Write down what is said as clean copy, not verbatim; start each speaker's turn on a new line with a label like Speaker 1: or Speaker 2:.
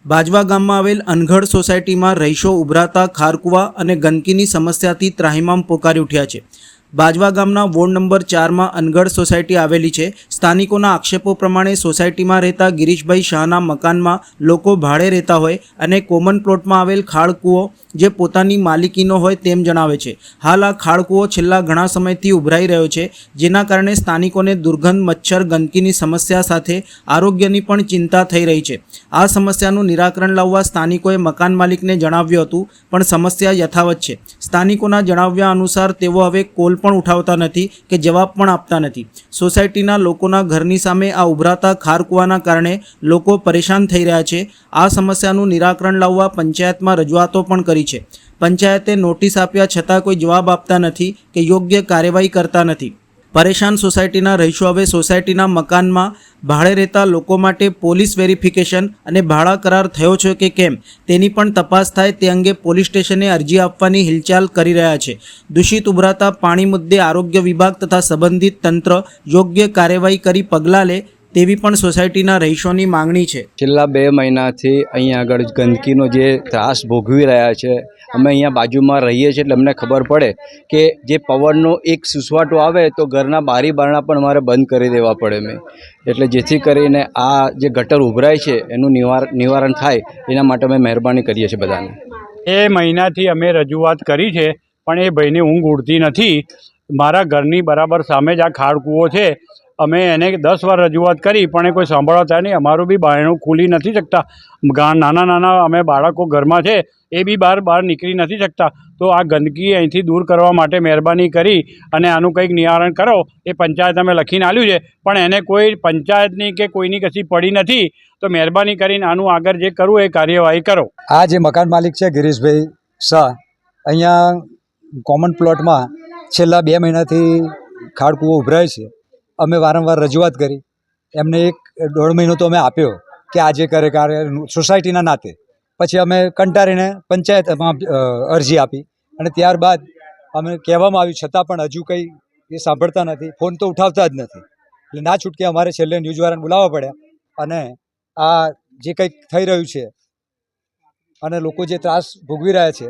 Speaker 1: બાજવા ગામમાં આવેલ અનગઢ સોસાયટીમાં રહીશો ઉભરાતા ખારકુવા અને ગંદકીની સમસ્યાથી ત્રાહિમામ પોકારી ઉઠ્યા છે। બાજવા ગામના વોર્ડ નંબર 4માં અનગઢ સોસાયટી આવેલી છે। સ્થાનિકોના આક્ષેપો પ્રમાણે સોસાયટીમાં રહેતા ગિરીશભાઈ શાહના મકાનમાં લોકો ભાડે રહેતા હોય અને કોમન પ્લોટમાં આવેલ ખાળકૂવો જે પોતાની માલિકીનો હોય તેમ જણાવે છે। હાલ આ ખાળકૂવો છેલ્લા ઘણા સમયથી ઉભરાઈ રહ્યો છે, જેના કારણે સ્થાનિકોને દુર્ગંધ, મચ્છર, ગંદકીની સમસ્યા સાથે આરોગ્યની પણ ચિંતા થઈ રહી છે। આ સમસ્યાનું નિરાકરણ લાવવા સ્થાનિકોએ મકાન માલિકને જણાવ્યું હતું, પણ સમસ્યા યથાવત છે। સ્થાનિકોના જણાવ્યા અનુસાર તેઓ હવે કોલ પણ ઉઠાવતા નથી કે જવાબ પણ આપતા નથી। સોસાયટીના લોકોના ઘરની સામે આ ઉભરાતા ખારકૂવાના કારણે લોકો પરેશાન થઈ રહ્યા છે। આ સમસ્યાનું નિરાકરણ લાવવા પંચાયતમાં રજૂઆતો પણ કરી છે। પંચાયતે નોટિસ આપ્યા છતાં કોઈ જવાબ આપતા નથી કે યોગ્ય કાર્યવાહી કરતા નથી। પરેશાન સોસાયટીના રહીશો હવે સોસાયટીના મકાનમાં ભાડે રહેતા લોકો માટે પોલીસ વેરિફિકેશન અને ભાડા કરાર થયો છે કે કેમ તેની પણ તપાસ થાય તે અંગે પોલીસ સ્ટેશને અરજી આપવાની હિલચાલ કરી રહ્યા છે। દૂષિત ઉભરાતા પાણી મુદ્દે આરોગ્ય વિભાગ તથા સંબંધિત તંત્ર યોગ્ય કાર્યવાહી કરી પગલાં લે તેવી પણ સોસાયટીના રહીશોની માંગણી છે।
Speaker 2: છેલ્લા 2 મહિનાથી અહીંયા આગળ ગંદકીનો જે ત્રાસ ભોગવી રહ્યા છે, અમે અહીંયા બાજુમાં રહીએ છીએ એટલે અમને ખબર પડે કે જે પવનનો એક સુસવાટો આવે તો ઘરના બારી બારણા પણ અમારે બંધ કરી દેવા પડે મેં, એટલે જેથી કરીને આ જે ગટર ઉભરાય છે એનું નિવારણ થાય એના માટે અમે મહેરબાની કરીએ છીએ બધાને।
Speaker 3: એ મહિનાથી અમે રજૂઆત કરી છે, પણ એ ભાઈને ઊંઘ ઉડતી નથી। મારા ઘરની બરાબર સામે જ આ ખાળકૂવો છે। અમે એને 10 વાર રજૂઆત કરી પણ એ કોઈ સાંભળતા નહીં। અમારું બી બારણું ખુલી નથી શકતા। નાના અમે બાળકો ઘરમાં છે, એ બી બહાર નીકળી નથી શકતા। તો આ ગંદકી અહીંથી દૂર કરવા માટે મહેરબાની કરી અને આનું કંઈક નિવારણ કરો એ પંચાયત અમે લખીને આપ્યું છે, પણ એને કોઈ પંચાયતની કે કોઈની કશી પડી નથી। તો મહેરબાની કરીને આનું આગળ જે કરવું એ કાર્યવાહી કરો।
Speaker 4: આ જે મકાન માલિક છે ગિરીશભાઈ શાહ, અહીંયા કોમન પ્લોટમાં છેલ્લા 2 મહિનાથી ખાળકૂવો ઉભરાય છે। અમે વારંવાર રજૂઆત કરી, એમને 1-1.5 મહિનો તો અમે આપ્યો કે આજે કરે સોસાયટીના નાતે। પછી અમે કંટાળીને પંચાયતમાં અરજી આપી અને ત્યારબાદ અમે કહેવામાં આવ્યું છતાં પણ હજુ કંઈ એ સાંભળતા નથી, ફોન તો ઉઠાવતા જ નથી। એટલે ના છૂટકે અમારે છેલ્લે ન્યૂઝવાળાને બોલાવવા પડ્યા અને આ જે કંઈક થઈ રહ્યું છે અને લોકો જે ત્રાસ ભોગવી રહ્યા છે